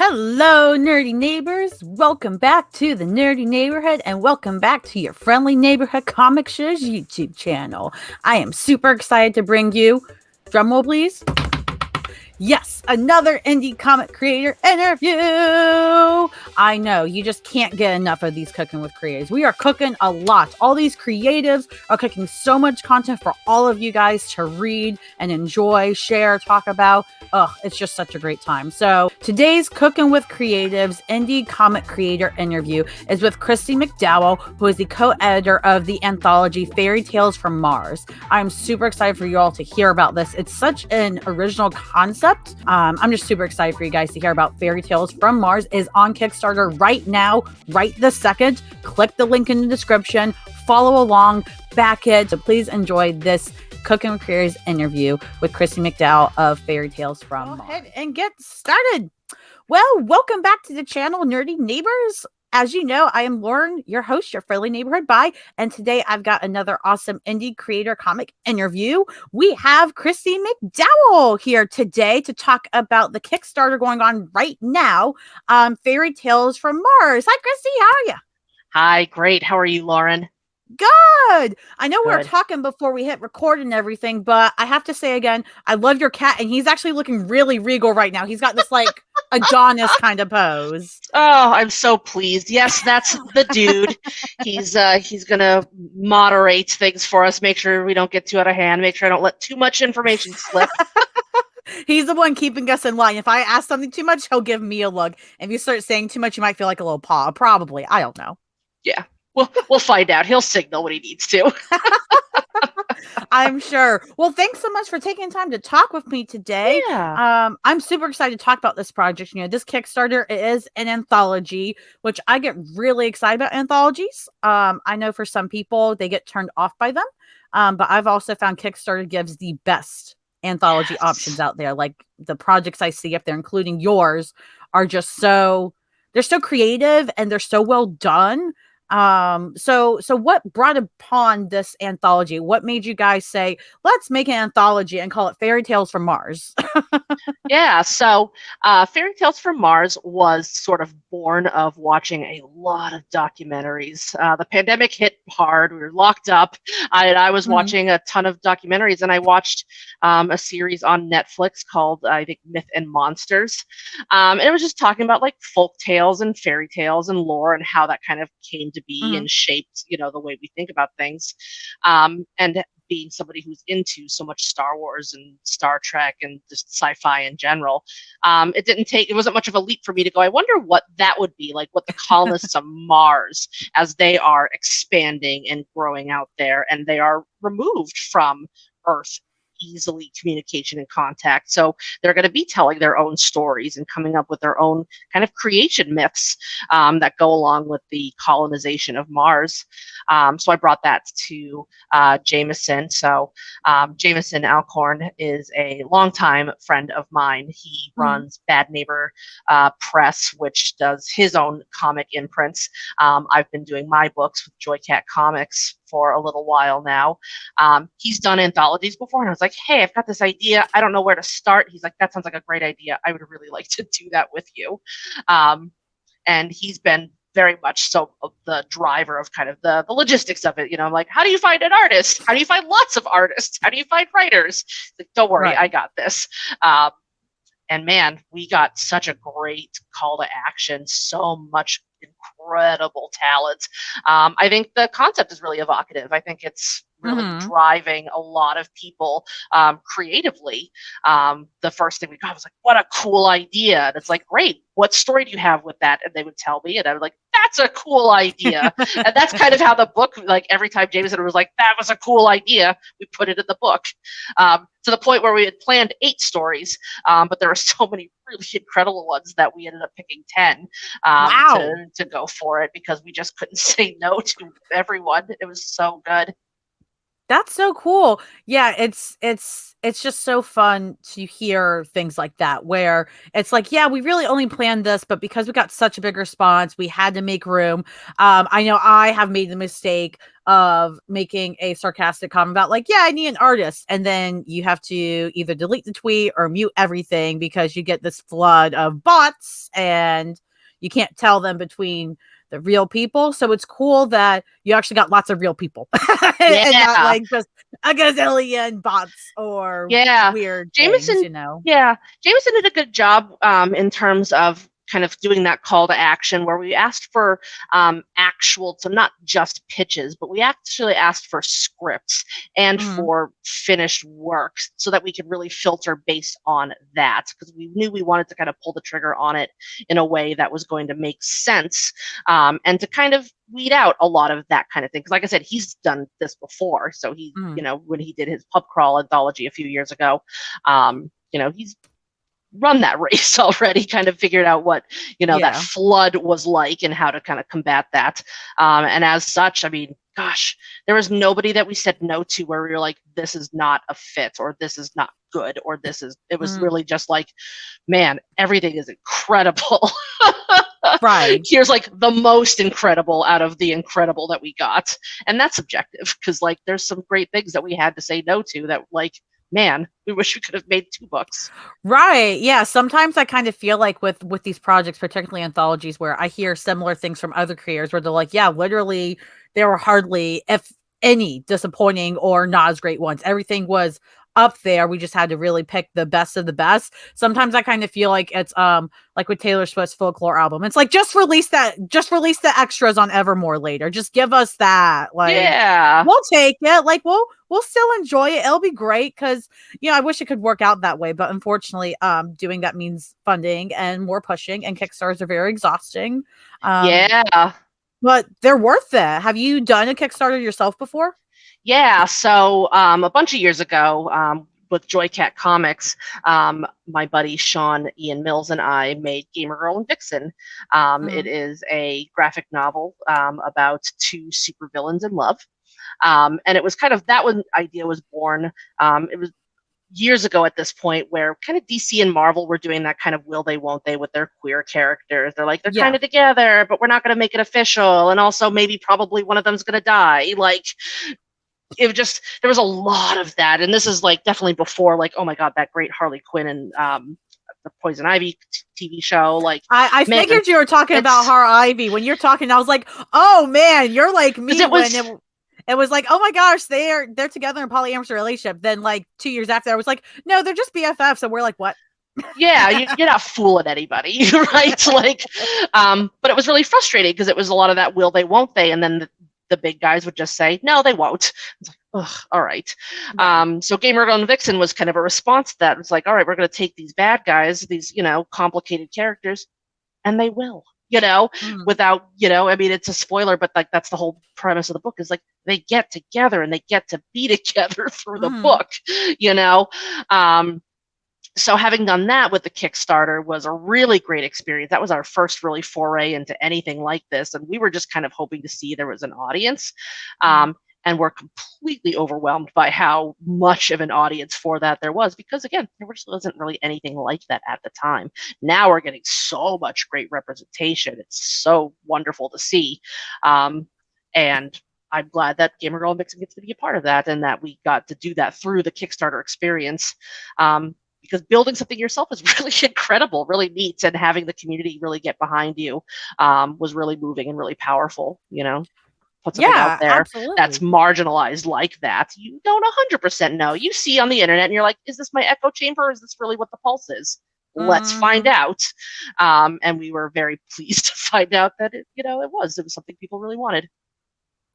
Hello, nerdy neighbors. Welcome back to the Nerdy Neighborhood and welcome back to your friendly neighborhood comic show's YouTube channel. I am super excited to bring you, drumroll please, yes, another indie comic creator interview. I know, you just can't get enough of these Cooking with Creatives. We are cooking a lot. All these creatives are cooking so much content for all of you guys to read and enjoy, share, talk about. It's just such a great time. So today's Cooking with Creatives indie comic creator interview is with Kristi McDowell, who is the co-editor of the anthology Fairy Tales from Mars. I'm super excited for you all to hear about this. It's such an original concept. I'm just super excited for you guys to hear about Fairy Tales from Mars. It is on Kickstarter right now, right this second. Click the link in the description, follow along, back it. So please enjoy this Cooking with Creators interview with Kristi McDowell of Fairy Tales from Mars. Go ahead and get started. Well, welcome back to the channel, Nerdy Neighbors. As you know, I am Lauren, your host, your friendly neighborhood bi, and today I've got another awesome indie creator comic interview. We have Kristi McDowell here today to talk about the Kickstarter going on right now, Fairy Tales from Mars. Hi, Kristi. How are you? Hi, great. How are you, Lauren? Good. I know we were talking before we hit record and everything, but I have to say again, I love your cat, and he's actually looking really regal right now. He's got this like Adonis kind of pose. Oh, I'm so pleased. Yes, that's the dude. He's gonna moderate things for us, make sure we don't get too out of hand, make sure I don't let too much information slip. He's the one keeping us in line. If I ask something too much, he'll give me a look. If you start saying too much, you might feel like a little paw. Probably. I don't know. Yeah. We'll find out. He'll signal when he needs to. I'm sure. Well, thanks so much for taking time to talk with me today. Yeah. I'm super excited to talk about this project. You know, this Kickstarter is an anthology, which I get really excited about anthologies. I know for some people they get turned off by them. But I've also found Kickstarter gives the best anthology options out there. Like the projects I see, if they're including yours, are just they're so creative and they're so well done. So what brought upon this anthology? What made you guys say, let's make an anthology and call it Fairy Tales from Mars? Yeah, so Fairy Tales from Mars was sort of born of watching a lot of documentaries. The pandemic hit hard. We were locked up. I was watching a ton of documentaries, and I watched a series on Netflix called, I think, Myth and Monsters. And it was just talking about like folk tales and fairy tales and lore and how that kind of came to be and shaped, the way we think about things. And being somebody who's into so much Star Wars and Star Trek and just sci-fi in general, it wasn't much of a leap for me to go, I wonder what that would be like, what the colonists of Mars, as they are expanding and growing out there, and they are removed from Earth easily communication and contact. So they're going to be telling their own stories and coming up with their own kind of creation myths that go along with the colonization of Mars. So I brought that to Jameson. So Jameson Alcorn is a longtime friend of mine. He runs Bad Neighbor Press, which does his own comic imprints. I've been doing my books with Joycat Comics for a little while now. He's done anthologies before, and I was like, hey, I've got this idea. I don't know where to start. He's like, that sounds like a great idea. I would really like to do that with you. And he's been very much so the driver of kind of the logistics of it. I'm like, how do you find an artist? How do you find lots of artists? How do you find writers? Like, don't worry, I got this. And man, we got such a great call to action, so much incredible talent. I think the concept is really evocative. I think it's really driving a lot of people creatively. The first thing we got was like, what a cool idea. And it's like, great, what story do you have with that? And they would tell me, and I was like, that's a cool idea. And that's kind of how the book, like every time Jameson was like, that was a cool idea, we put it in the book. To the point where we had planned 8 stories, but there were so many really incredible ones that we ended up picking 10 to go for it, because we just couldn't say no to everyone. It was so good. That's so cool. Yeah, it's just so fun to hear things like that, where it's like, yeah, we really only planned this, but because we got such a big response, we had to make room. I know I have made the mistake of making a sarcastic comment about like, yeah, I need an artist. And then you have to either delete the tweet or mute everything because you get this flood of bots and you can't tell them between the real people. So it's cool that you actually got lots of real people and not like just a gazillion bots or weird things, Jameson, Jameson did a good job in terms of kind of doing that call to action where we asked for actual, so not just pitches, but we actually asked for scripts and for finished work so that we could really filter based on that, because we knew we wanted to kind of pull the trigger on it in a way that was going to make sense and to kind of weed out a lot of that kind of thing. Because like I said, he's done this before. So he, you know, when he did his pub crawl anthology a few years ago, you know, he's run that race already, kind of figured out what, you know, that flood was like and how to kind of combat that. And as such, I mean, gosh, there was nobody that we said no to where we were like, this is not a fit, or this is not good, or this is, it was really just like, man, everything is incredible. Right. Here's like the most incredible out of the incredible that we got. And that's subjective because like there's some great things that we had to say no to that like, man, we wish we could have made 2 books. Right. Yeah. Sometimes I kind of feel like with these projects, particularly anthologies, where I hear similar things from other creators where they're like, yeah, literally there were hardly, if any, disappointing or not as great ones. Everything was up there. We just had to really pick the best of the best. Sometimes I kind of feel like it's like with Taylor Swift's folklore album. It's like just release the extras on Evermore later. Just give us that. Like, we'll take it. Like we'll still enjoy it. It'll be great because, you know, I wish it could work out that way, but unfortunately, doing that means funding and more pushing, and Kickstarters are very exhausting. But they're worth it. Have you done a Kickstarter yourself before? Yeah, so a bunch of years ago, with Joycat Comics, my buddy Sean Ian Mills and I made Gamer Girl and Vixen. It is a graphic novel about 2 supervillains in love. And it was kind of, that one idea was born, it was years ago at this point, where kind of DC and Marvel were doing that kind of will they, won't they with their queer characters. They're like, they're kind of together, but we're not going to make it official. And also maybe probably one of them's going to die. Like, it just, there was a lot of that. And this is like definitely before like, oh my God, that great Harley Quinn and the Poison Ivy TV show. Like, I figured you were talking about Har Ivy. When you're talking, I was like, oh man, you're like me. It was like, oh my gosh, they're together in a polyamorous relationship. Then like 2 years after, I was like, no, they're just BFFs. And we're like, what? Yeah, you're not fooling anybody, right? Like, but it was really frustrating because it was a lot of that will they, won't they, and then the big guys would just say no, they won't. It's like, ugh, all right. So Gamer Girl and Vixen was kind of a response to that. It's like, all right, we're going to take these bad guys, these, you know, complicated characters, and they will. You know, without, you know, I mean, it's a spoiler, but like that's the whole premise of the book is like they get together and they get to be together through the book, you know. So having done that with the Kickstarter was a really great experience. That was our first really foray into anything like this, and we were just kind of hoping to see there was an audience. And we're completely overwhelmed by how much of an audience for that there was, because again, there just wasn't really anything like that at the time. Now we're getting so much great representation. It's so wonderful to see. And I'm glad that Gamer Girl and Vixen gets to be a part of that, and that we got to do that through the Kickstarter experience. Because building something yourself is really incredible, really neat, and having the community really get behind you was really moving and really powerful, you know? Put something out there that's marginalized like that. You don't 100% know. You see on the internet and you're like, is this my echo chamber, or is this really what the pulse is? Let's find out. And we were very pleased to find out that it was something people really wanted.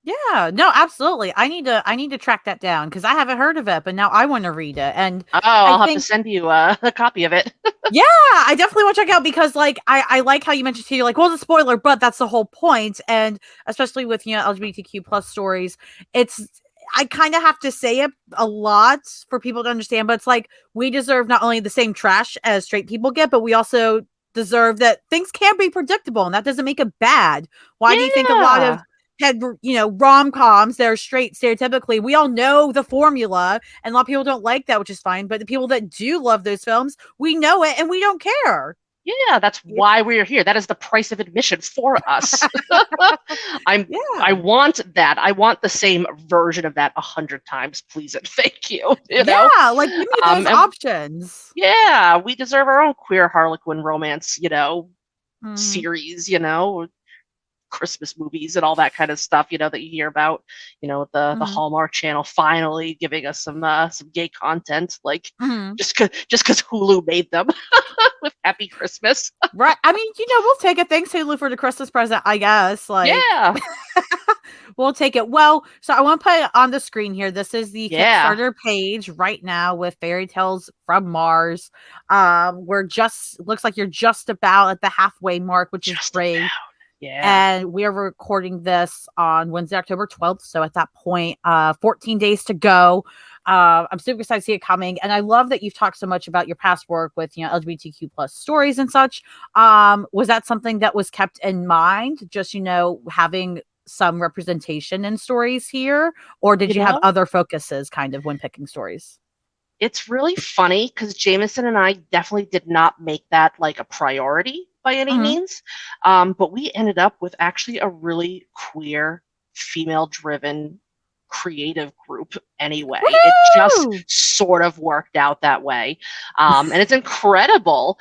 Yeah, no, absolutely. I need to track that down because I haven't heard of it, but now I want to read it. And I'll have to send you a copy of it. Yeah, I definitely want to check it out because like I like how you mentioned too, like, well, it's a spoiler, but that's the whole point. And especially with, you know, LGBTQ plus stories, I kind of have to say it a lot for people to understand, but it's like we deserve not only the same trash as straight people get, but we also deserve that things can be predictable, and that doesn't make it bad. Why do you think a lot of rom-coms that are straight stereotypically, we all know the formula, and a lot of people don't like that, which is fine, but the people that do love those films, we know it and we don't care. Yeah, that's why we're here. That is the price of admission for us. I want that. I want the same version of that 100 times, please and thank you. You know? Like give me those options. Yeah, we deserve our own queer Harlequin romance, series, Christmas movies and all that kind of stuff, that you hear about, the Hallmark Channel finally giving us some gay content, like just because Hulu made them with Happy Christmas. Right. I mean, we'll take it. Thanks, Hulu, for the Christmas present, I guess. Like, yeah. We'll take it. Well, so I want to put it on the screen here. This is the Kickstarter page right now with Fairy Tales from Mars. Looks like you're just about at the halfway mark, which is great. About. Yeah. And we are recording this on Wednesday, October 12th. So at that point, 14 days to go. I'm super excited to see it coming. And I love that you've talked so much about your past work with, LGBTQ plus stories and such. Was that something that was kept in mind? Just, having some representation in stories here? Or did you have other focuses kind of when picking stories? It's really funny because Jameson and I definitely did not make that like a priority by any means. But we ended up with actually a really queer, female-driven, creative group anyway. Woo! It just sort of worked out that way. And it's incredible.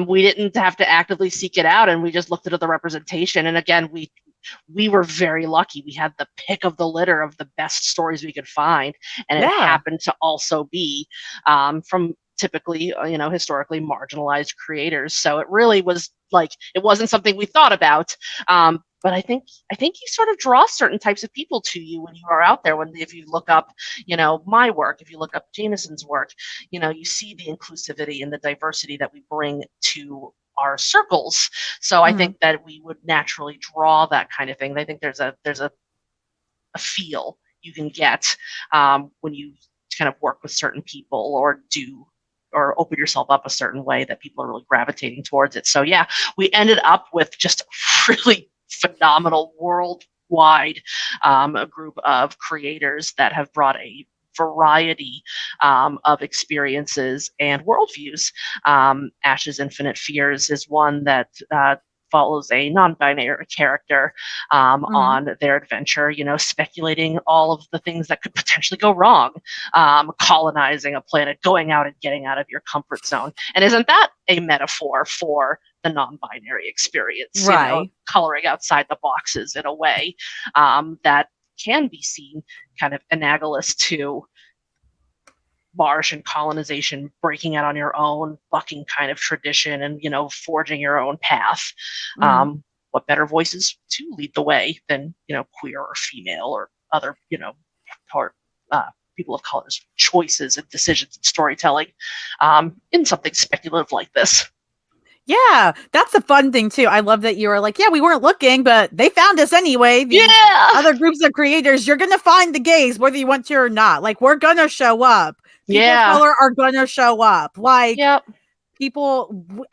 We didn't have to actively seek it out, and we just looked at the representation. And again, we were very lucky. We had the pick of the litter of the best stories we could find. And it happened to also be from typically, historically marginalized creators. So it really was like, it wasn't something we thought about. But I think you sort of draw certain types of people to you when you are out there. If you look up, my work, if you look up Jameson's work, you see the inclusivity and the diversity that we bring to our circles. So I think that we would naturally draw that kind of thing. I think there's a feel you can get when you kind of work with certain people or open yourself up a certain way that people are really gravitating towards it. So yeah, we ended up with just really phenomenal worldwide a group of creators that have brought a variety of experiences and worldviews. Ash's Infinite Fears is one that follows a non-binary character on their adventure, speculating all of the things that could potentially go wrong, colonizing a planet, going out and getting out of your comfort zone. And isn't that a metaphor for the non-binary experience? Right. Coloring outside the boxes in a way that can be seen kind of analogous to Martian colonization, breaking out on your own, bucking kind of tradition, and forging your own path. What better voices to lead the way than queer or female or other people of color's choices and decisions in storytelling in something speculative like this. Yeah, that's a fun thing too. I love that you were like, yeah, we weren't looking, but they found us anyway. These other groups of creators, you're gonna find the gays whether you want to or not. Like, we're gonna show up. People of color are gonna show up. Like,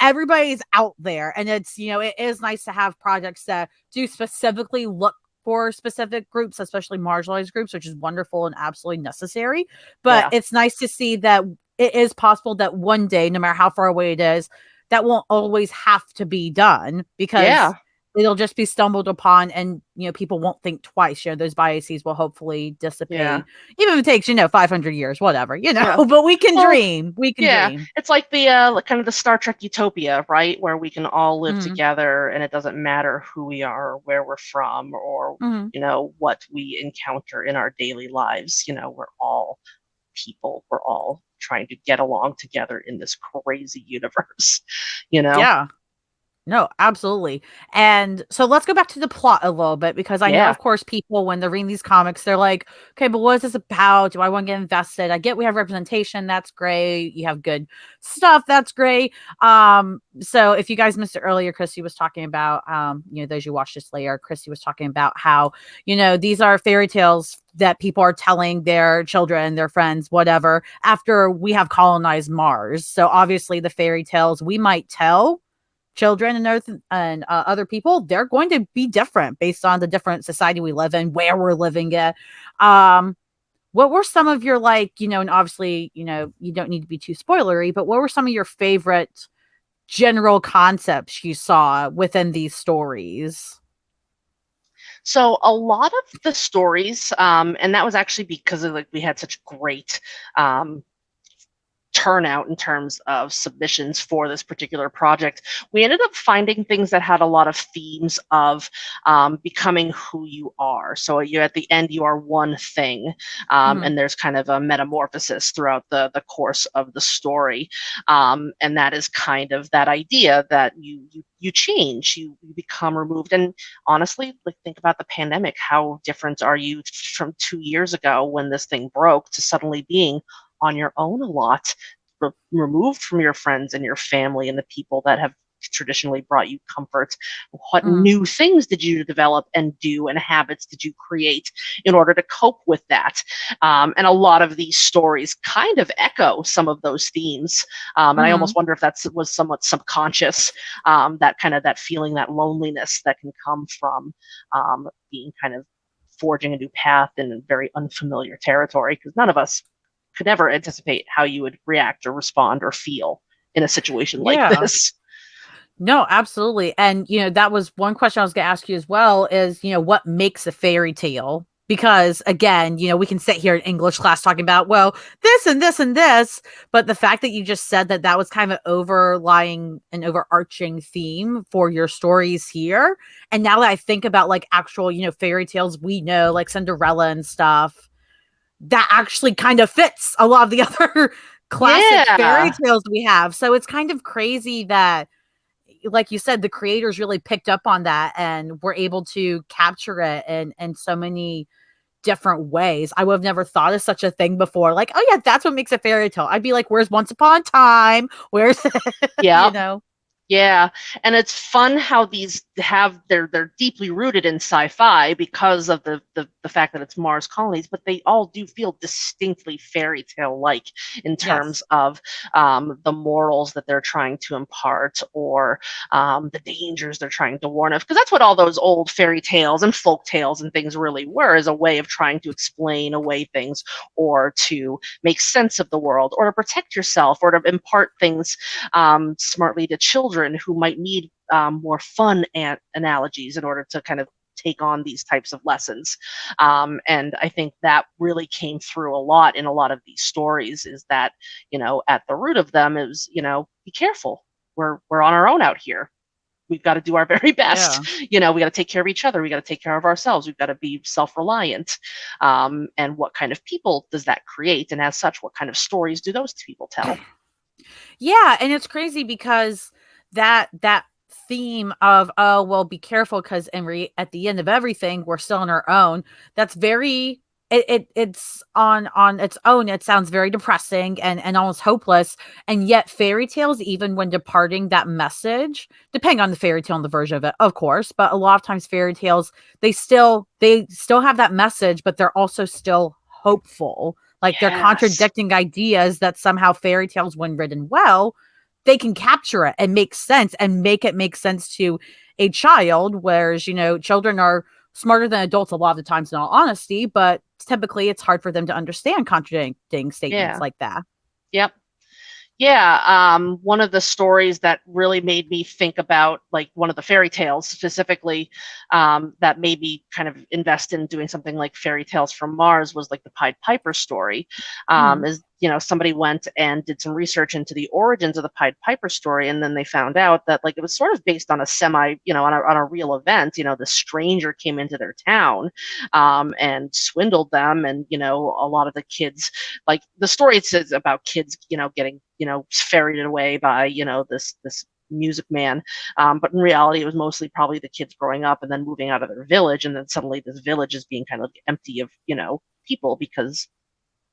everybody's out there, and it's it is nice to have projects that do specifically look for specific groups, especially marginalized groups, which is wonderful and absolutely necessary. But it's nice to see that it is possible that one day, no matter how far away it is, that won't always have to be done, because it'll just be stumbled upon, and people won't think twice. Those biases will hopefully dissipate, even if it takes 500 years, whatever. But we can dream. We can dream. It's like the kind of the Star Trek utopia, right, where we can all live together, and it doesn't matter who we are, or where we're from, or what we encounter in our daily lives. We're all people. We're all trying to get along together in this crazy universe, Yeah. No, absolutely. And so let's go back to the plot a little bit, because I know, of course, people, when they're reading these comics, they're like, okay, but what is this about? Do I want to get invested? I get we have representation. That's great. You have good stuff. That's great. So if you guys missed it earlier, Kristi was talking about, those who watched this later, Kristi was talking about how, these are fairy tales that people are telling their children, their friends, whatever, after we have colonized Mars. So obviously the fairy tales we might tell children and Earth and other people, they're going to be different based on the different society we live in, where we're living at. What were some of your, like, and obviously, you don't need to be too spoilery, but what were some of your favorite general concepts you saw within these stories? So a lot of the stories, and that was actually because of like we had such great um, turnout in terms of submissions for this particular project, we ended up finding things that had a lot of themes of becoming who you are. So you at the end, you are one thing, Mhm. and there's kind of a metamorphosis throughout the course of the story, and that is kind of that idea that you change, you become removed. And honestly, like think about the pandemic. How different are you from 2 years ago when this thing broke to suddenly being on your own a lot, removed from your friends and your family and the people that have traditionally brought you comfort? What Mhm. new things did you develop and do, and habits did you create in order to cope with that? And a lot of these stories kind of echo some of those themes. And I almost Mhm. wonder if that was somewhat subconscious, that kind of that feeling, that loneliness that can come from being kind of forging a new path in a very unfamiliar territory, because none of us could never anticipate how you would react or respond or feel in a situation like Yeah. this. No, absolutely. And, that was one question I was going to ask you as well is, what makes a fairy tale? Because again, we can sit here in English class talking about, well, this and this and this, but the fact that you just said that that was kind of overlying an overarching theme for your stories here. And now that I think about like actual, fairy tales we know, like Cinderella and stuff, that actually kind of fits a lot of the other classic fairy Yeah. tales we have. So it's kind of crazy that, like you said, the creators really picked up on that and were able to capture it in so many different ways. I would have never thought of such a thing before. Like, oh yeah, that's what makes a fairy tale. I'd be like, where's Once Upon a Time? Where's you Yeah. know? Yeah, and it's fun how these have they're deeply rooted in sci-fi because of the fact that it's Mars colonies, but they all do feel distinctly fairy tale like in terms Yes. of the morals that they're trying to impart, or the dangers they're trying to warn of. Because that's what all those old fairy tales and folk tales and things really were, is a way of trying to explain away things, or to make sense of the world, or to protect yourself, or to impart things smartly to children who might need more fun analogies in order to kind of take on these types of lessons. And I think that really came through a lot in a lot of these stories, is that, at the root of them is, be careful. We're on our own out here. We've got to do our very best. Yeah. We got to take care of each other. We got to take care of ourselves. We've got to be self-reliant. And what kind of people does that create? And as such, what kind of stories do those people tell? Yeah, and it's crazy because that theme of, oh well, be careful because at the end of everything we're still on our own. That's very, it's on its own. It sounds very depressing and almost hopeless. And yet fairy tales, even when departing that message, depending on the fairy tale and the version of it, of course, but a lot of times fairy tales, they still have that message, but they're also still hopeful. Like they're Yes. contradicting ideas that somehow fairy tales, when written well, they can capture it and make sense and make it make sense to a child. Whereas, children are smarter than adults a lot of the times, in all honesty, but typically it's hard for them to understand contradicting statements Yeah. like that. Yep. Yeah, one of the stories that really made me think about, like one of the fairy tales specifically, that made me kind of invest in doing something like Fairy Tales from Mars, was like the Pied Piper story. Mm, Is somebody went and did some research into the origins of the Pied Piper story, and then they found out that like it was sort of based on a semi, on a real event. The stranger came into their town, and swindled them, and a lot of the kids, like the story says about kids, getting ferried away by this music man, but in reality it was mostly probably the kids growing up and then moving out of their village, and then suddenly this village is being kind of empty of people, because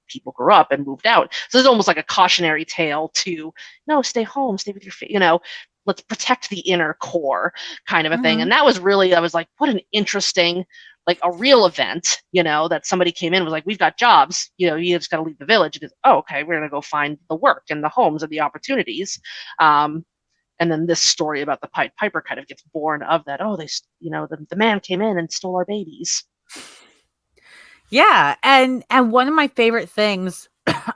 people grew up and moved out. So it's almost like a cautionary tale to, no, stay home, stay with your let's protect the inner core, kind of a thing. hmm And that was really, I was like, what an interesting, like a real event, that somebody came in and was like, we've got jobs, you just got to leave the village. And it's, oh, okay, we're going to go find the work and the homes and the opportunities. Um, and then this story about the Pied Piper kind of gets born of that. Oh, the man came in and stole our babies. Yeah, and one of my favorite things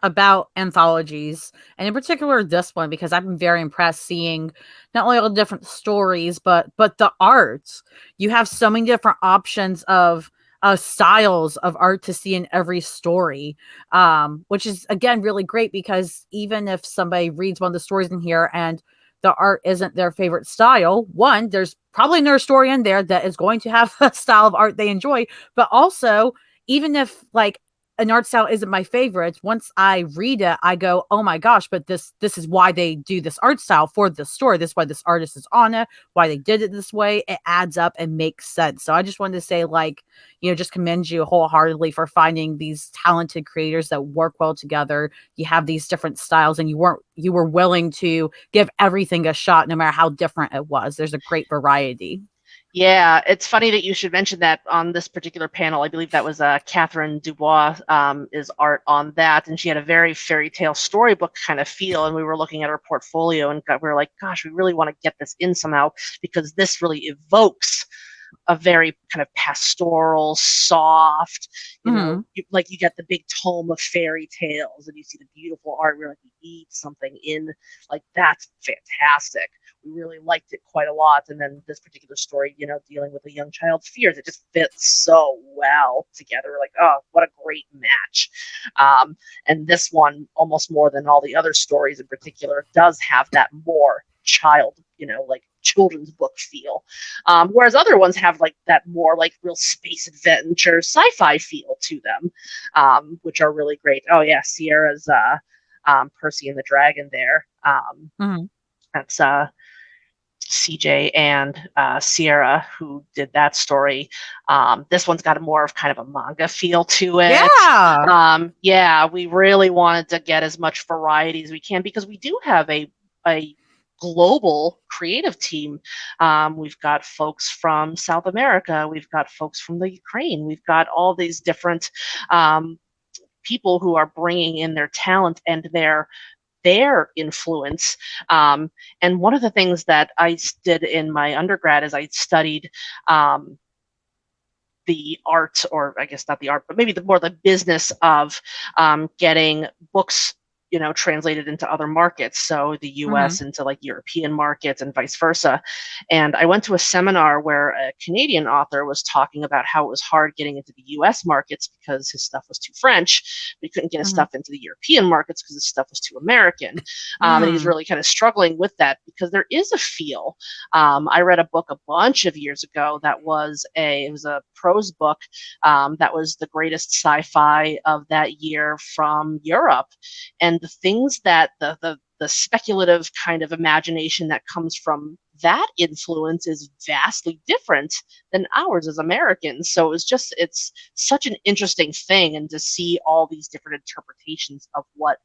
about anthologies, and in particular this one, because I've been very impressed seeing not only all the different stories, but the art. You have so many different options of styles of art to see in every story, which is again really great, because even if somebody reads one of the stories in here and the art isn't their favorite style, one, there's probably another story in there that is going to have a style of art they enjoy. But also, even if like an art style isn't my favorite, once I read it, I go, oh my gosh, but this is why they do this art style for this story. This is why this artist is on it, why they did it this way. It adds up and makes sense. So I just wanted to say, like, just commend you wholeheartedly for finding these talented creators that work well together. You have these different styles, and you were willing to give everything a shot, no matter how different it was. There's a great variety. Yeah, it's funny that you should mention that on this particular panel. I believe that was Catherine Dubois is art on that, and she had a very fairy tale storybook kind of feel. And we were looking at her portfolio, and we were like, "Gosh, we really want to get this in somehow, because this really evokes a very kind of pastoral, soft, like you get the big tome of fairy tales, and you see the beautiful art. We're like, you need something in, like, that's fantastic. We really liked it quite a lot. And then this particular story, dealing with a young child's fears, it just fits so well together. We're like, oh, what a great match. And this one, almost more than all the other stories in particular, does have that more child, like children's book feel, whereas other ones have like that more like real space adventure sci-fi feel to them, which are really great. Oh yeah, Sierra's Percy and the Dragon there. That's CJ and Sierra who did that story. This one's got a more of kind of a manga feel to it. Yeah, we really wanted to get as much variety as we can, because we do have a global creative team. We've got folks from South America, we've got folks from the Ukraine, we've got all these different people who are bringing in their talent and their influence. And one of the things that I did in my undergrad is I studied the art, or I guess not the art, but maybe more the business of getting books translated into other markets. So the US into like European markets and vice versa. And I went to a seminar where a Canadian author was talking about how it was hard getting into the US markets because his stuff was too French, but he couldn't get his stuff into the European markets because his stuff was too American. And he's really kind of struggling with that, because there is a feel. I read a book a bunch of years ago that was it was a prose book that was the greatest sci-fi of that year from Europe. And the things that the speculative kind of imagination that comes from that influence is vastly different than ours as Americans. So it's such an interesting thing, and to see all these different interpretations of what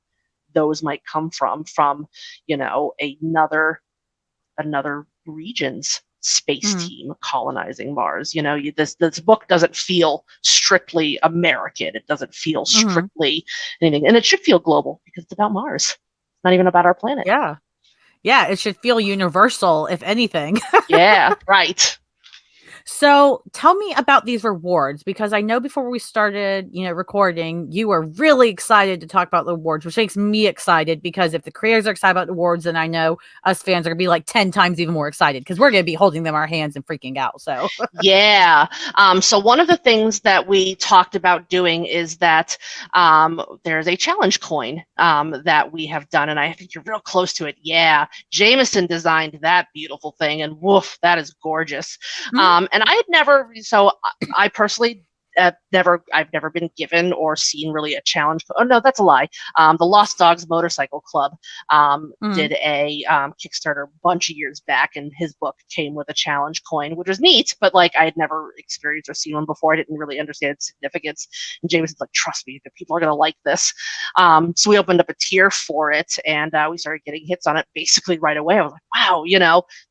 those might come from another region's space team colonizing Mars. This book doesn't feel strictly American. It doesn't feel strictly anything, and it should feel global because it's about Mars. It's not even about our planet. Yeah, it should feel universal, if anything. Yeah, right. So tell me about these rewards, because I know before we started, recording, you were really excited to talk about the awards, which makes me excited, because if the creators are excited about the awards, then I know us fans are gonna be like 10 times even more excited, because we're gonna be holding them in our hands and freaking out. So yeah. So one of the things that we talked about doing is that there's a challenge coin that we have done, and I think you're real close to it. Yeah, Jameson designed that beautiful thing, and woof, that is gorgeous. And I had never, so I personally I've never been given or seen really a challenge. Oh no, that's a lie. The Lost Dogs Motorcycle Club did a Kickstarter a bunch of years back, and his book came with a challenge coin, which was neat, but like I had never experienced or seen one before. I didn't really understand its significance. And Jameson's like, trust me, the people are going to like this. So we opened up a tier for it, and we started getting hits on it basically right away. I was like, wow,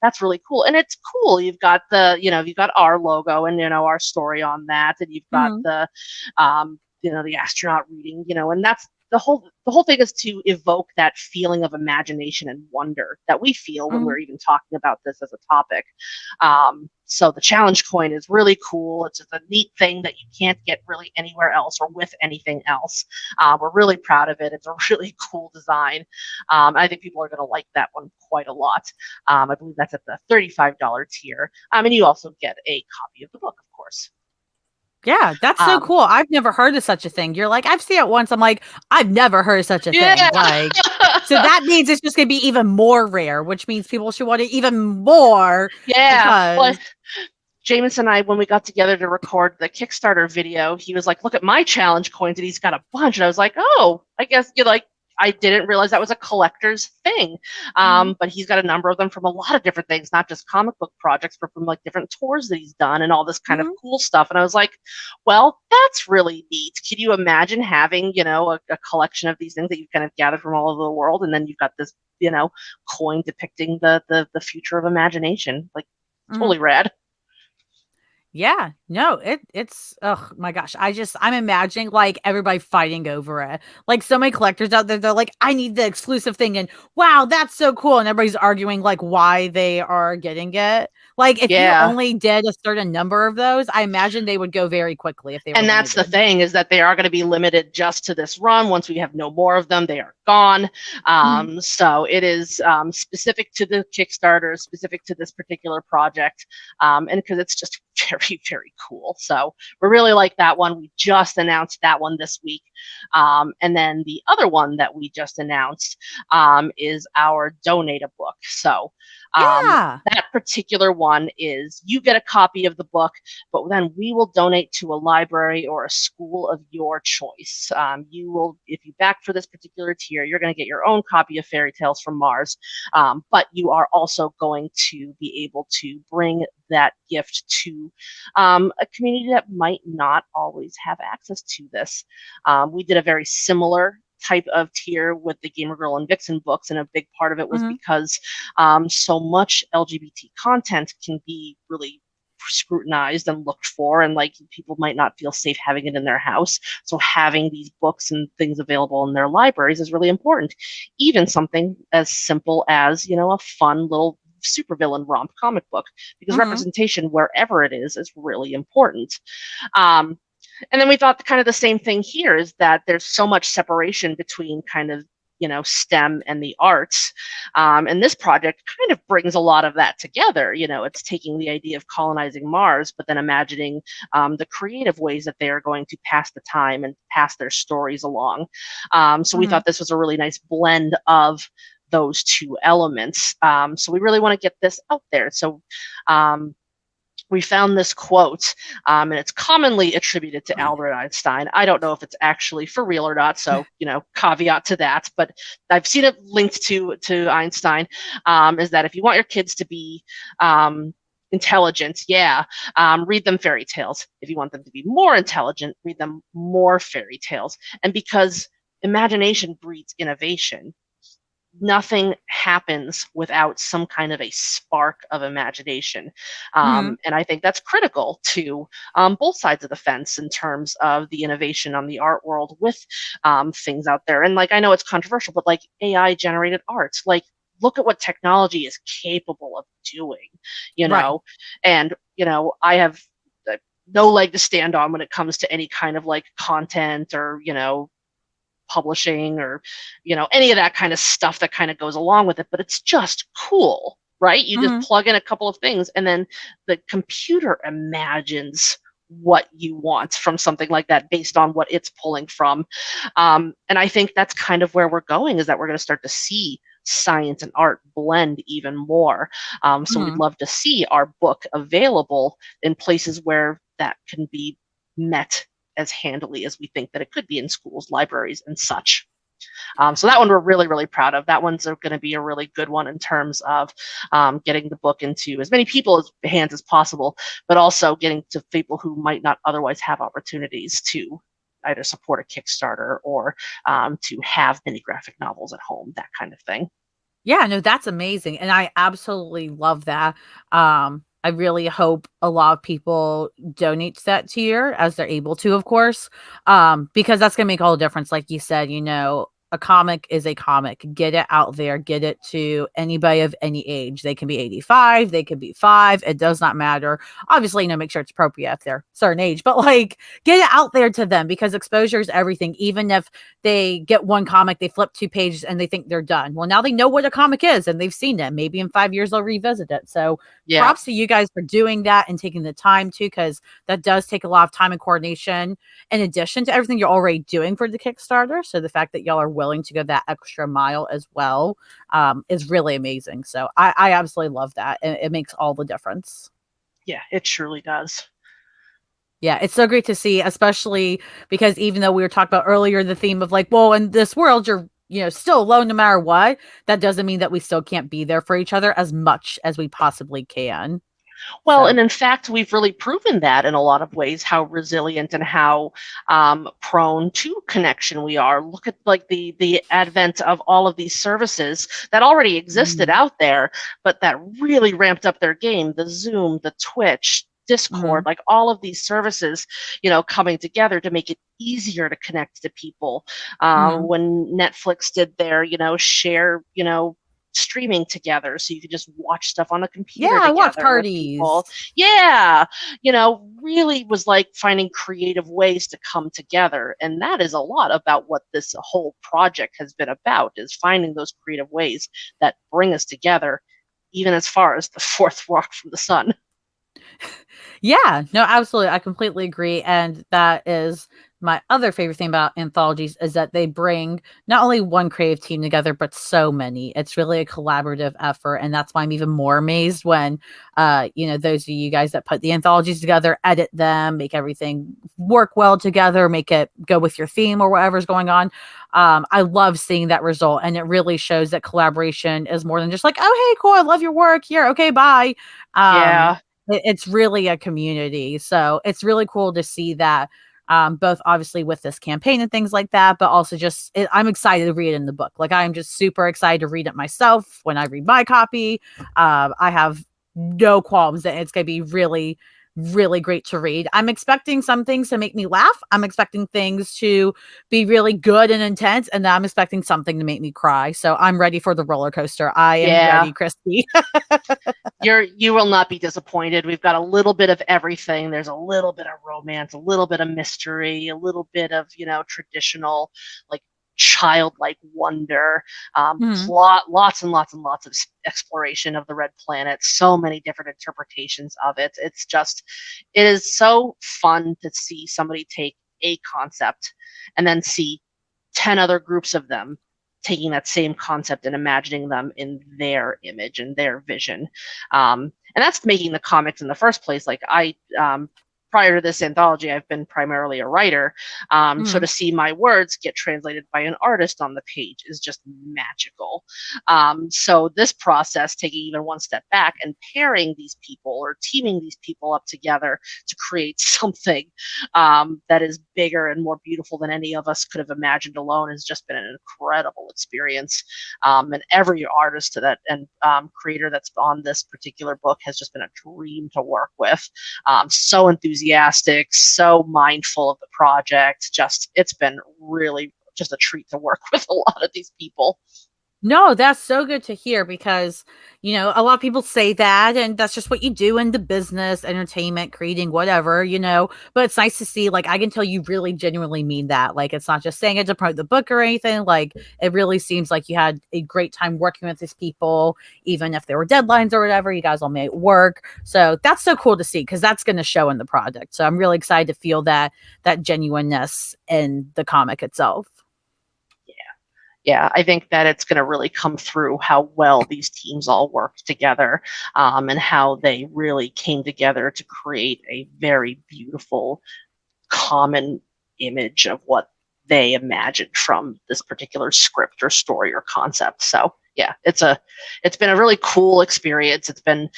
that's really cool. And it's cool. You've got you've got our logo and, our story on that, and you've got the the astronaut reading, and the whole thing is to evoke that feeling of imagination and wonder that we feel when Mhm. we're even talking about this as a topic. So the challenge coin is really cool. It's just a neat thing that you can't get really anywhere else or with anything else. We're really proud of it. It's a really cool design. I think people are going to like that one quite a lot. I believe that's at the $35 tier. And you also get a copy of the book, of course. Yeah, that's so Um, cool. I've never heard of such a thing. You're like, I've seen it once. I'm like, I've never heard of such a thing. yeah. Like, so that means it's just going to be even more rare, which means people should want it even more Yeah. Well, because, Jameson and I, when we got together to record the Kickstarter video, he was like, "Look at my challenge coins," and he's got a bunch. And I was like, "Oh, I guess you like." I didn't realize that was a collector's thing, Mhm. but he's got a number of them from a lot of different things, not just comic book projects, but from like different tours that he's done and all this kind of Mhm. cool stuff. And I was like, "Well, that's really neat. Can you imagine having, a collection of these things that you've kind of gathered from all over the world, and then you've got this, coin depicting the future of imagination? Like, Mhm. totally rad." Yeah, no, it's oh my gosh. I'm imagining like everybody fighting over it. Like so many collectors out there, they're like, I need the exclusive thing, and wow, that's so cool. And everybody's arguing like why they are getting it. Like if you Yeah. only did a certain number of those, I imagine they would go very quickly if they were And that's the limited. thing, is that they are going to be limited just to this run. Once we have no more of them, they are gone. Mhm. So it is specific to the Kickstarter, specific to this particular project, and because it's just very, very cool. So we really like that one. We just announced that one this week. And then the other one that we just announced is our Donate a Book. So Yeah. that particular one is, you get a copy of the book, but then we will donate to a library or a school of your choice. You will, if you back for this particular tier, you're going to get your own copy of Fairy Tales from Mars, but you are also going to be able to bring that gift to a community that might not always have access to this. We did a very similar type of tier with the Gamer Girl and Vixen books, and a big part of it was Mhm. because so much LGBT content can be really scrutinized and looked for, and like people might not feel safe having it in their house, so having these books and things available in their libraries is really important. Even something as simple as, a fun little supervillain romp comic book, because Mhm. representation wherever it is really important. um, and then we thought kind of the same thing here, is that there's so much separation between kind of, STEM and the arts. And this project kind of brings a lot of that together. It's taking the idea of colonizing Mars, but then imagining the creative ways that they are going to pass the time and pass their stories along. So we Mhm. thought this was a really nice blend of those two elements. So we really want to get this out there. So we found this quote, and it's commonly attributed to Albert Einstein. I don't know if it's actually for real or not, so caveat to that. But I've seen it linked to Einstein. Is that if you want your kids to be intelligent, read them fairy tales. If you want them to be more intelligent, read them more fairy tales. And because imagination breeds innovation, nothing happens without some kind of a spark of imagination. Mhm. And I think that's critical to both sides of the fence in terms of the innovation on the art world with things out there. And like, I know it's controversial, but like AI generated art, like, look at what technology is capable of doing, you Right. know? And, I have no leg to stand on when it comes to any kind of like content or, publishing or any of that kind of stuff that kind of goes along with it, but it's just cool, right? You just Mhm. plug in a couple of things and then the computer imagines what you want from something like that based on what it's pulling from. And I think that's kind of where we're going, is that we're going to start to see science and art blend even more. So we'd Mhm. love to see our book available in places where that can be met as handily as we think that it could be in schools, libraries, and such. So that one we're really, really proud of. That one's going to be a really good one in terms of getting the book into as many people's hands as possible, but also getting to people who might not otherwise have opportunities to either support a Kickstarter or to have mini graphic novels at home, that kind of thing. Yeah, no, that's amazing, and I absolutely love that. I really hope a lot of people donate to that tier as they're able to, of course, because that's going to make all the difference. Like you said, a comic is a comic. Get it out there. Get it to anybody of any age. They can be 85. They can be 5. It does not matter. Obviously, make sure it's appropriate if they're certain age, but like get it out there to them because exposure is everything. Even if they get one comic, they flip 2 pages and they think they're done. Well, now they know what a comic is and they've seen it. Maybe in 5 years they'll revisit it. So Yeah. props to you guys for doing that and taking the time to, because that does take a lot of time and coordination in addition to everything you're already doing for the Kickstarter. So the fact that y'all are willing to go that extra mile as well is really amazing. So I absolutely love that. It makes all the difference. Yeah, it truly does. Yeah, it's so great to see, especially because even though we were talking about earlier the theme of like, well, in this world, you're still alone no matter what. That doesn't mean that we still can't be there for each other as much as we possibly can. Well, So. and in fact, we've really proven that in a lot of ways, how resilient and how prone to connection we are. Look at like the advent of all of these services that already existed out there, but that really ramped up their game. The Zoom, the Twitch, Discord, like all of these services, coming together to make it easier to connect to people. When Netflix did their, share, streaming together so you could just watch stuff on the computer Yeah, I watch together with parties. people. Yeah, really was like finding creative ways to come together, and that is a lot about what this whole project has been about, is finding those creative ways that bring us together, even as far as the fourth rock from the sun. Yeah, no, absolutely. I completely agree. And that is my other favorite thing about anthologies is that they bring not only one creative team together, but so many. It's really a collaborative effort. And that's why I'm even more amazed when, those of you guys that put the anthologies together, edit them, make everything work well together, make it go with your theme or whatever's going on. I love seeing that result. And it really shows that collaboration is more than just like, oh, hey, cool. I love your work here. Okay, bye. Yeah. It's really a community. So it's really cool to see that, both obviously with this campaign and things like that, but also just I'm excited to read it in the book. Like I'm just super excited to read it myself when I read my copy. I have no qualms that it's going to be really, really great to read. I'm expecting some things to make me laugh. I'm expecting things to be really good and intense, and then I'm expecting something to make me cry. So I'm ready for the roller coaster. I am ready, Kristi. You will not be disappointed. We've got a little bit of everything. There's a little bit of romance, a little bit of mystery, a little bit of, traditional, like childlike wonder, lots and lots and lots of exploration of the Red Planet, so many different interpretations of it. It is so fun to see somebody take a concept and then see 10 other groups of them taking that same concept and imagining them in their image and their vision. And that's making the comics in the first place. Like prior to this anthology, I've been primarily a writer. So to see my words get translated by an artist on the page is just magical. So this process, taking even one step back and pairing these people or teaming these people up together to create something that is bigger and more beautiful than any of us could have imagined alone, has just been an incredible experience. And every artist that and creator that's on this particular book has just been a dream to work with. So enthusiastic, so mindful of the project. It's been really just a treat to work with a lot of these people. No, that's so good to hear because, a lot of people say that, and that's just what you do in the business, entertainment, creating, whatever, but it's nice to see, like, I can tell you really genuinely mean that. Like, it's not just saying it to promote the book or anything. Like, it really seems like you had a great time working with these people, even if there were deadlines or whatever, you guys all made it work. So that's so cool to see because that's going to show in the product. So I'm really excited to feel that genuineness in the comic itself. Yeah, I think that it's going to really come through how well these teams all worked together, and how they really came together to create a very beautiful, common image of what they imagined from this particular script or story or concept. So yeah, it's been a really cool experience. It's been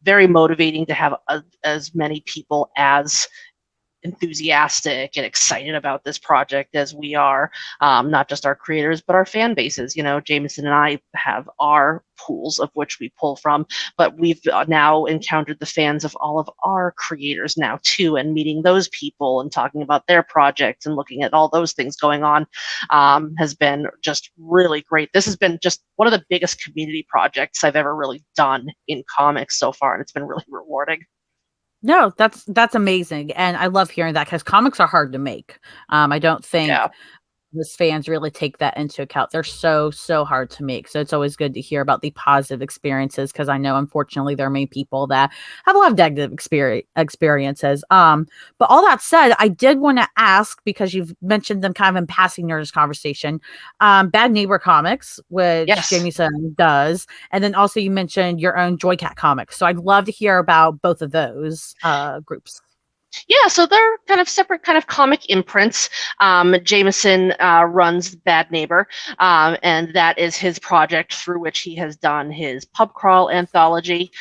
very motivating to have as many people as enthusiastic and excited about this project as we are, not just our creators, but our fan bases. Jameson and I have our pools of which we pull from, but we've now encountered the fans of all of our creators now too, and meeting those people and talking about their projects and looking at all those things going on has been just really great. This has been just one of the biggest community projects I've ever really done in comics so far, and it's been really rewarding. No, that's amazing. And I love hearing that because comics are hard to make. I don't think most fans really take that into account. They're so hard to make. So it's always good to hear about the positive experiences, because I know, unfortunately, there are many people that have a lot of negative experiences. But all that said, I did want to ask, because you've mentioned them kind of in passing during this conversation, Bad Neighbor Comics, which Jameson does, and then also you mentioned your own Joycat Comics. So I'd love to hear about both of those groups. Yeah, so they're kind of separate kind of comic imprints. Jameson runs Bad Neighbor, and that is his project through which he has done his pub crawl anthology,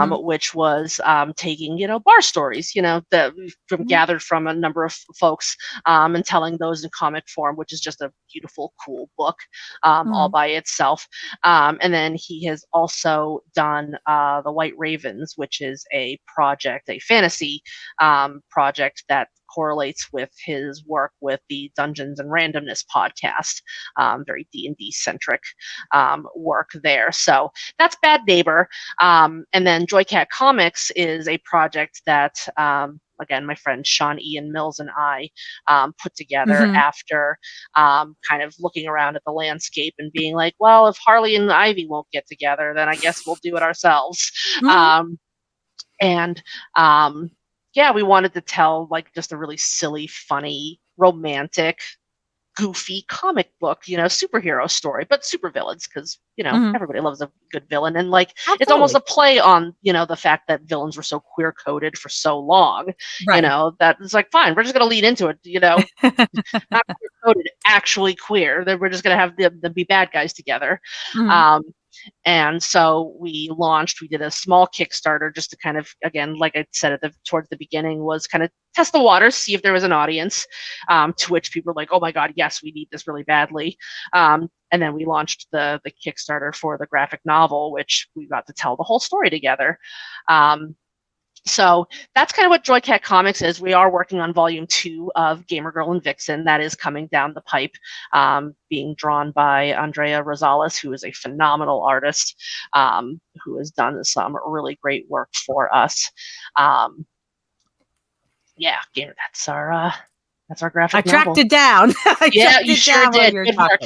which was taking, bar stories, that we've gathered from a number of folks, and telling those in comic form, which is just a beautiful, cool book all by itself. And then he has also done The White Ravens, which is a project, a fantasy project that correlates with his work with the Dungeons and Randomness podcast, very D&D centric work there. So that's Bad Neighbor. And then Joycat Comics is a project that, again, my friend Sean Ian Mills and I put together after kind of looking around at the landscape and being like, well, if Harley and Ivy won't get together, then I guess we'll do it ourselves. Yeah, we wanted to tell like just a really silly, funny, romantic, goofy comic book, superhero story, but supervillains, because, everybody loves a good villain. And like, it's almost a play on, the fact that villains were so queer coded for so long, that it's like, fine, we're just going to lead into it, not queer coded, actually queer. Then we're just going to have them be bad guys together. And so we did a small Kickstarter just to kind of, again, like I said towards the beginning, was kind of test the waters, see if there was an audience, to which people were like, oh my God, yes, we need this really badly. And then we launched the Kickstarter for the graphic novel, which we got to tell the whole story together. So that's kind of what Joycat Comics is. We are working on volume 2 of Gamer Girl and Vixen. That is coming down the pipe, being drawn by Andrea Rosales, who is a phenomenal artist, who has done some really great work for us. Gamer, that's our graphic novel. I tracked it down. You sure did. Good work.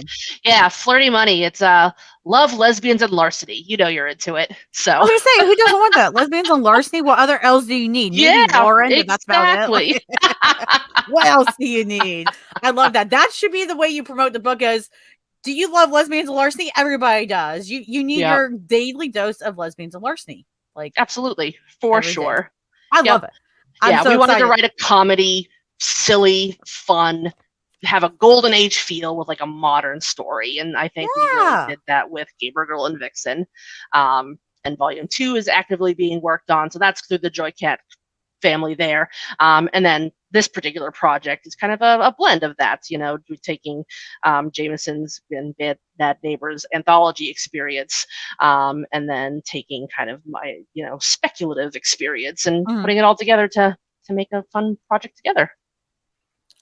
Yeah, Flirty Money. It's love, lesbians, and larceny. You're into it. So I was gonna say, who doesn't want that? Lesbians and larceny. What other L's do you need? Maybe Lauren, exactly. That's about it. What else do you need? I love that. That should be the way you promote the book. Is do you love lesbians and larceny? Everybody does. You need your daily dose of lesbians and larceny. Like absolutely, for sure. I love it. We wanted to write a comedy. Silly, fun, have a golden age feel with like a modern story, and I think we really did that with Gamer Girl and Vixen. And volume 2 is actively being worked on, so that's through the Joycat family there. And then this particular project is kind of a blend of that. We're taking Jameson's and Bad Neighbor's anthology experience, and then taking kind of my speculative experience and putting it all together to make a fun project together.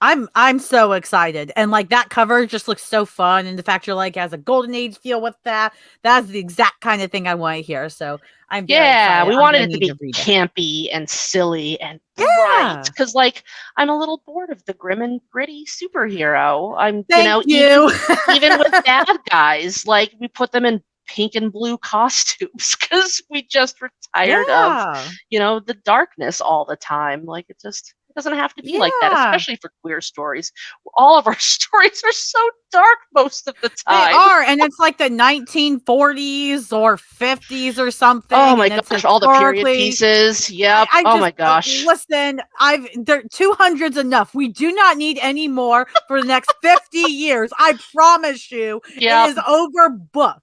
I'm so excited, and like that cover just looks so fun, and the fact you're like has a golden age feel with that's the exact kind of thing I want to hear. So I'm very excited. We wanted it to be campy and silly and bright, because like I'm a little bored of the grim and gritty superhero. Even with bad guys, like we put them in pink and blue costumes because we just were tired of the darkness all the time. Like it doesn't have to be like that, especially for queer stories. All of our stories are so dark most of the time. They are, and it's like the 1940s or 50s or something. Oh my gosh, all the period pieces. Yep. My gosh. Listen, 200's enough. We do not need any more for the next 50 years. I promise you, it is overbooked.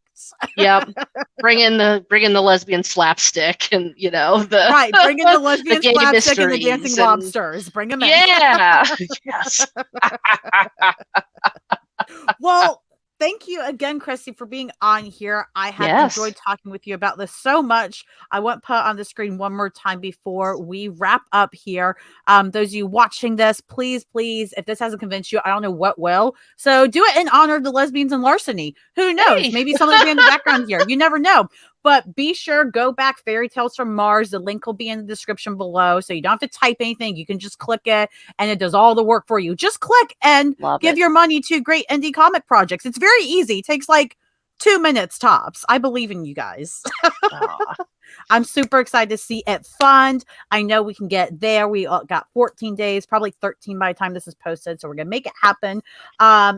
Yep. Bring in the lesbian slapstick and the Right, bring in the lesbian gay slapstick and the dancing mysteries lobsters. Bring them in. yeah. Yes. Well, thank you again, Kristi, for being on here. I have Yes. enjoyed talking with you about this so much. I want to put on the screen one more time before we wrap up here. Those of you watching this, please, if this hasn't convinced you, I don't know what will. So do it in honor of the lesbians and larceny. Who knows? Hey. Maybe something will be in the background here. You never know. But be sure, go back, Fairy Tales from Mars. The link will be in the description below. So you don't have to type anything. You can just click it and it does all the work for you. Just click and give your money to great indie comic projects. It's very easy. It takes like 2 minutes tops. I believe in you guys. I'm super excited to see it fund. I know we can get there. We got 14 days, probably 13 by the time this is posted. So we're going to make it happen.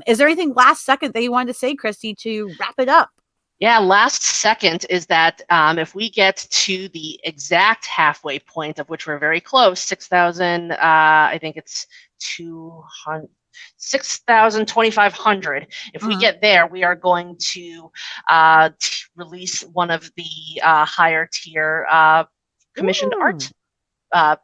Is there anything last second that you wanted to say, Kristi, to wrap it up? Yeah, last second is that if we get to the exact halfway point, of which we're very close, 6,000, I think it's 6,200. If we get there, we are going to release one of the higher tier commissioned art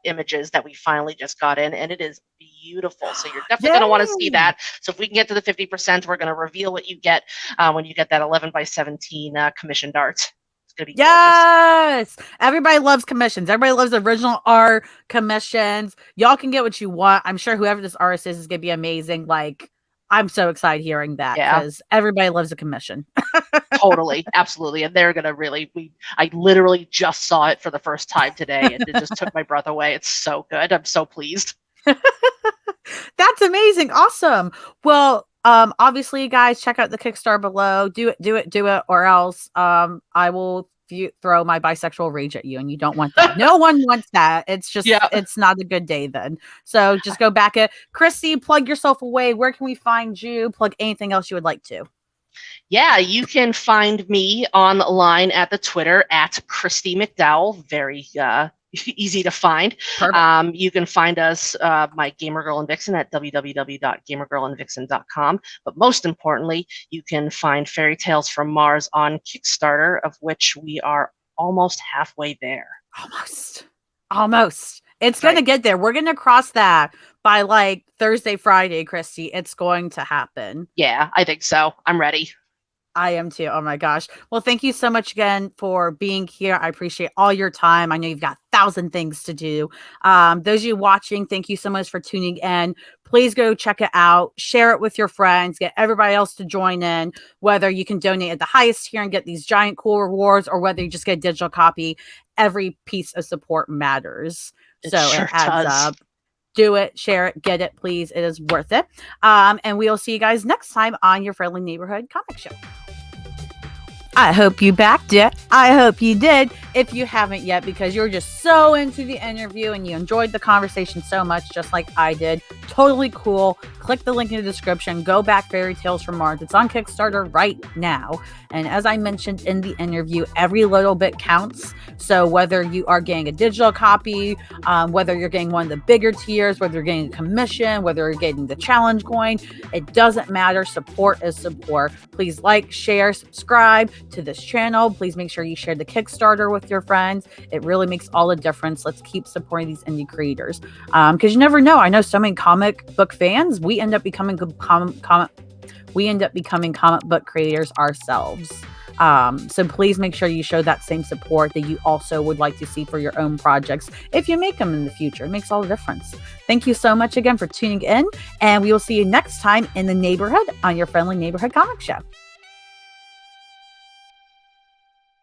images that we finally just got in, and it is beautiful. So you're definitely going to want to see that. So if we can get to the 50%, we're going to reveal what you get when you get that 11 by 17 commissioned art. It's going to be gorgeous. Everybody loves commissions. Everybody loves original art commissions. Y'all can get what you want. I'm sure whoever this artist is going to be amazing. Like, I'm so excited hearing that because everybody loves a commission. Totally. Absolutely. And they're going to really, I literally just saw it for the first time today and it just took my breath away. It's so good. I'm so pleased. That's amazing. Awesome. Well, obviously, guys, check out the Kickstarter below. Do it, or else I will throw my bisexual rage at you, and you don't want that. No one wants that. It's just, it's not a good day then. So just go back at Kristi, plug yourself away. Where can we find you? Plug anything else you would like to. Yeah, you can find me online at the Twitter at Kristi McDowell. Very easy to find. You can find us, my Gamer Girl and Vixen, at www.gamergirlandvixen.com. But most importantly, you can find Fairy Tales from Mars on Kickstarter, of which we are almost halfway there. Almost. It's going to get there. We're going to cross that by like Thursday, Friday, Kristi. It's going to happen. Yeah, I think so. I'm ready. I am too. Oh my gosh. Well, thank you so much again for being here. I appreciate all your time. I know you've got 1,000 things to do. Those of you watching, thank you so much for tuning in. Please go check it out. Share it with your friends. Get everybody else to join in. Whether you can donate at the highest tier and get these giant cool rewards, or whether you just get a digital copy, every piece of support matters. It adds up. Do it, share it, get it, please. It is worth it. And we'll see you guys next time on your friendly neighborhood comic show. I hope you backed it. I hope you did. If you haven't yet, because you're just so into the interview and you enjoyed the conversation so much, just like I did, totally cool. Click the link in the description. Go back Fairy Tales from Mars. It's on Kickstarter right now. And as I mentioned in the interview, every little bit counts. So whether you are getting a digital copy, whether you're getting one of the bigger tiers, whether you're getting a commission, whether you're getting the challenge coin, it doesn't matter. Support is support. Please like, share, subscribe to this channel. Please make sure you share the Kickstarter with your friends. It really makes all the difference. Let's keep supporting these indie creators. Because you never know. I know so many comic book fans, we end up becoming comic book creators ourselves. So please make sure you show that same support that you also would like to see for your own projects if you make them in the future. It makes all the difference. Thank you so much again for tuning in, and we will see you next time in the neighborhood on your friendly neighborhood comic show.